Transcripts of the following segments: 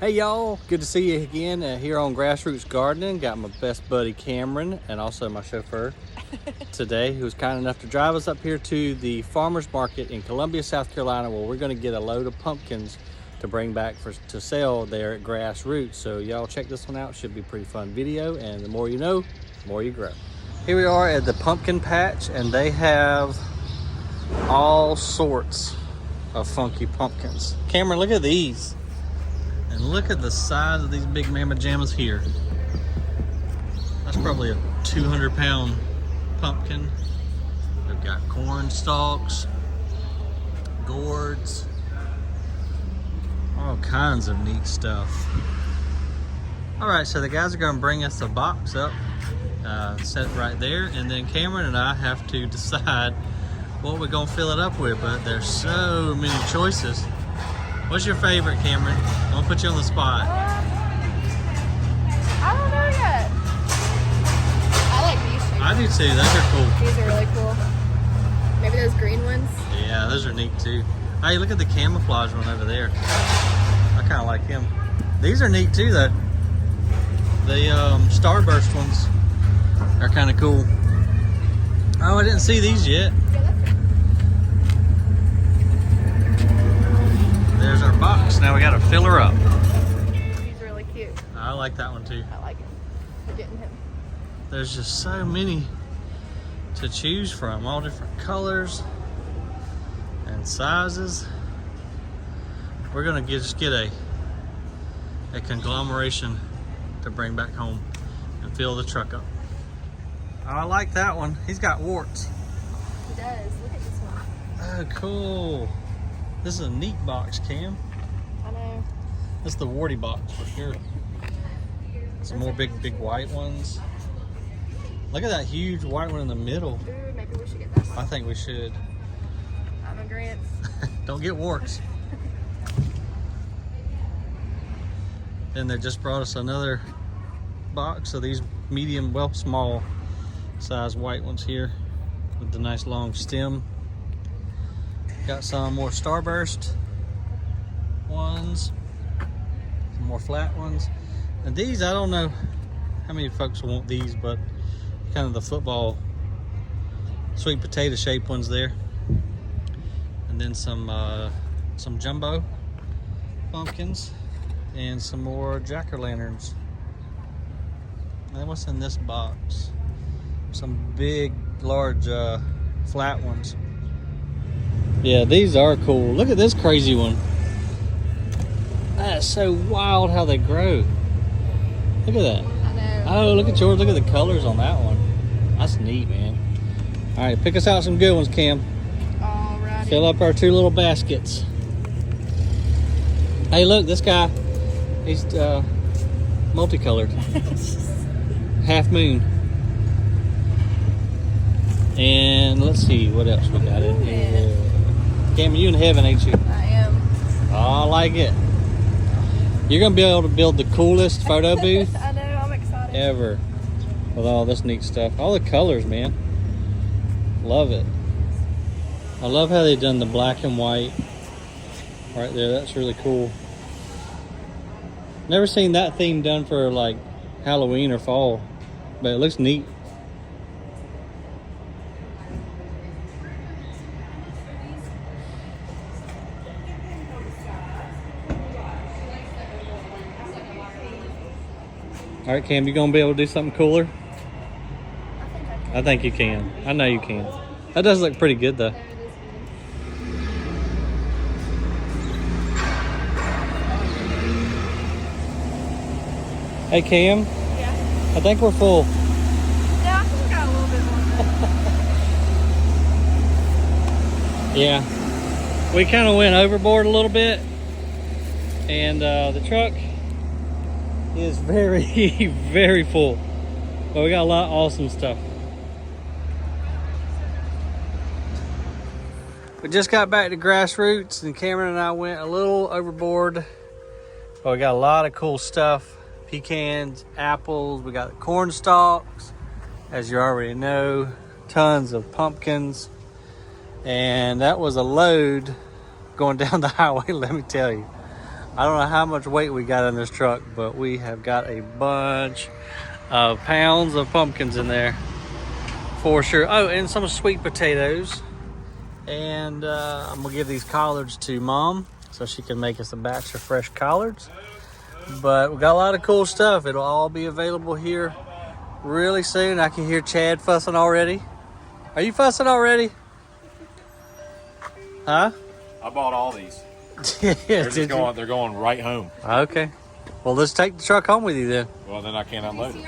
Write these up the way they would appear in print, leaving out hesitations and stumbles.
Hey y'all, good to see you again here on Grassroots Gardening. Got my best buddy Cameron and also my chauffeur today, who was kind enough to drive us up here to the farmers market in Columbia, South Carolina, where we're going to get a load of pumpkins to bring back to sell there at Grassroots. So y'all check this one out. Should be a pretty fun video, and the more you know, the more you grow. Here we are at the pumpkin patch, and they have all sorts of funky pumpkins. Cameron, look at these. And look at the size of these big mamma jammas here. That's probably a 200-pound pumpkin. They've got corn stalks, gourds, all kinds of neat stuff. All right, so the guys are gonna bring us a box up, set it right there, and then Cameron and I have to decide what we're gonna fill it up with, but there's so many choices. What's your favorite, Cameron? I'm gonna put you on the spot. I don't know yet. I like these two. I do too, those are cool. These are really cool. Maybe those green ones. Yeah, those are neat too. Hey, look at the camouflage one over there. I kind of like him. These are neat too though. The starburst ones are kind of cool. Oh, I didn't see these yet. There's our box. Now we gotta fill her up. He's really cute. I like that one too. I like him. I'm getting him. There's just so many to choose from, all different colors and sizes. We're gonna just get a conglomeration to bring back home and fill the truck up. Oh, I like that one. He's got warts. He does. Look at this one. Oh, cool. This is a neat box, Cam. I know. This is the warty box for sure. Some more big white ones. Look at that huge white one in the middle. Ooh, maybe we should get that one. I think we should. I'm a Grant. Don't get warts. And they just brought us another box of these medium, well, small size white ones here with the nice long stem. Got some more starburst ones, some more flat ones. And these, I don't know how many folks want these, but kind of the football sweet potato shaped ones there. And then some jumbo pumpkins and some more jack-o'-lanterns. And what's in this box? Some big, large, flat ones. Yeah, these are cool. Look at this crazy one. That's so wild how they grow. Look at that. I know. Oh, look at yours. Look at the colors on that one. That's neat, man. All right, pick us out some good ones, Cam. Alrighty. Fill up our 2 little baskets. Hey, look, this guy, he's multicolored. Half moon. And let's see what else we got in here. Cam, you in heaven, ain't you? I am. Oh, I like it. You're gonna be able to build the coolest photo booth I know. I'm excited. ever with all this neat stuff. All the colors, man. Love it. I love how they've done the black and white right there. That's really cool. Never seen that theme done for like Halloween or fall, but it looks neat. All right, Cam, you gonna be able to do something cooler? I think you can. I know you can. That does look pretty good though. Hey Cam, Yeah. I think we're full. Yeah, I think we got a little bit more. Yeah. We kind of went overboard a little bit, and the truck is very, very full. But we got a lot of awesome stuff. We just got back to Grassroots, and Cameron and I went a little overboard. But we got a lot of cool stuff. Pecans, apples, we got corn stalks, as you already know, tons of pumpkins. And that was a load going down the highway, let me tell you. I don't know how much weight we got in this truck, but we have got a bunch of pounds of pumpkins in there for sure. Oh, and some sweet potatoes. And I'm gonna give these collards to Mom so she can make us a batch of fresh collards. But we got a lot of cool stuff. It'll all be available here really soon. I can hear Chad fussing already. Are you fussing already? Huh? I bought all these. Yeah, They're going right home. Okay. Well, let's take the truck home with you then. Well, then I can't unload it.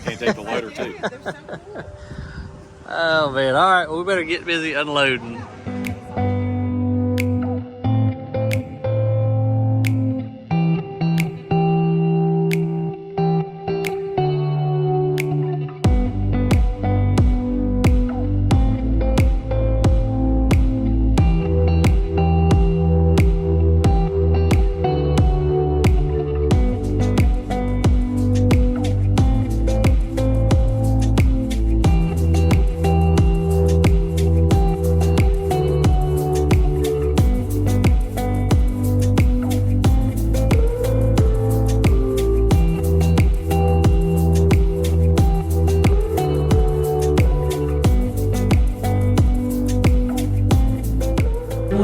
Can't take the loader too. Oh man! All right, well, we better get busy unloading.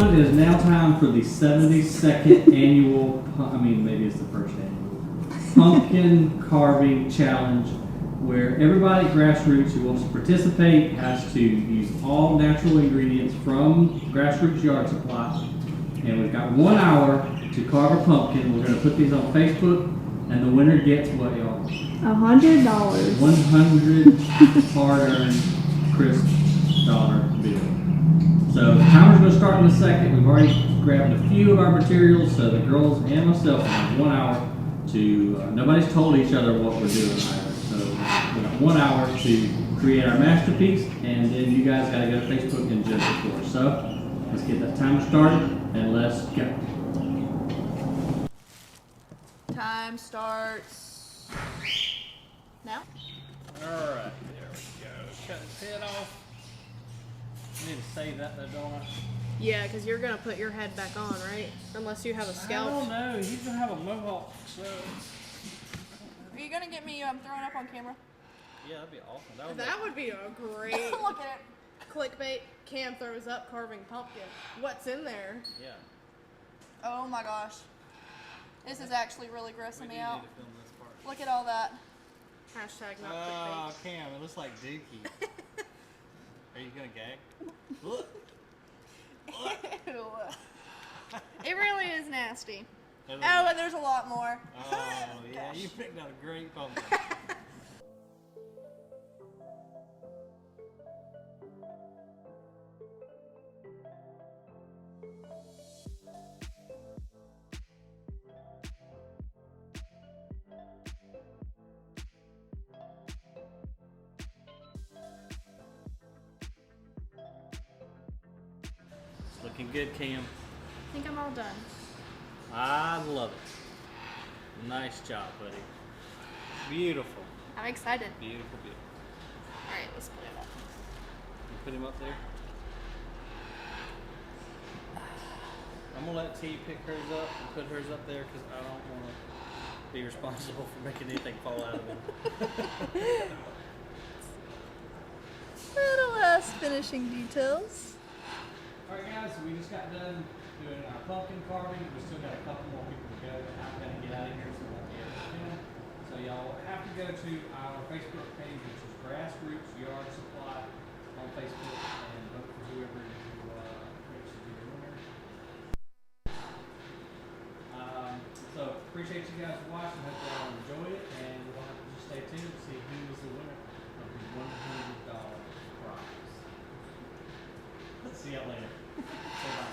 It is now time for the 72nd annual, maybe it's the first annual, Pumpkin Carving Challenge, where everybody at Grassroots who wants to participate has to use all natural ingredients from Grassroots Yard Supply. And we've got 1 hour to carve a pumpkin. We're going to put these on Facebook, and the winner gets what, y'all? $100. 100 hard-earned crisp dollar bill. So the timer's going to start in a second. We've already grabbed a few of our materials, so the girls and myself have 1 hour to, nobody's told each other what we're doing either. So we've got 1 hour to create our masterpiece, and then you guys got to go to Facebook and judge it for us. So let's get that timer started, and let's go. Time starts now. All right, there we go. Cut his head off. You need to save that though, don't I? Yeah, because you're going to put your head back on, right? Unless you have a I scalp. don't know. He's gonna have a mohawk, so Are you gonna get me throwing up on camera? yeah, that'd be awesome. That would be a great Look at it. clickbait. Cam throws up carving pumpkin. What's in there? yeah. Oh my gosh. This is actually really grossing me out. to film this part. Look at all that. Hashtag not Oh, clickbait. Cam, it looks like Dookie. Are you gonna gag? Look. Ew. It really is nasty. Oh, Oh, and there's a lot more. yeah, you picked out a great pumpkin. It's looking good, Cam. I think I'm all done. I love it. Nice job, buddy. Beautiful. I'm excited. Beautiful, beautiful. Alright, let's put it up. You put him up there. I'm gonna let T pick hers up and put hers up there because I don't want to be responsible for making anything fall out of him. Little last finishing details. Alright guys, so we just got done doing our pumpkin carving. We still got a couple more people to go, but I'm gonna get out of here so we won't be able to film. So y'all have to go to our Facebook page, which is Grassroots Yard Supply on Facebook, and vote for whoever you thinks should be the winner. So appreciate you guys watching. Hope y'all enjoyed it, and we'll have to just stay tuned to see who is the winner of the $100 prize. Let's see y'all later. Bye-bye.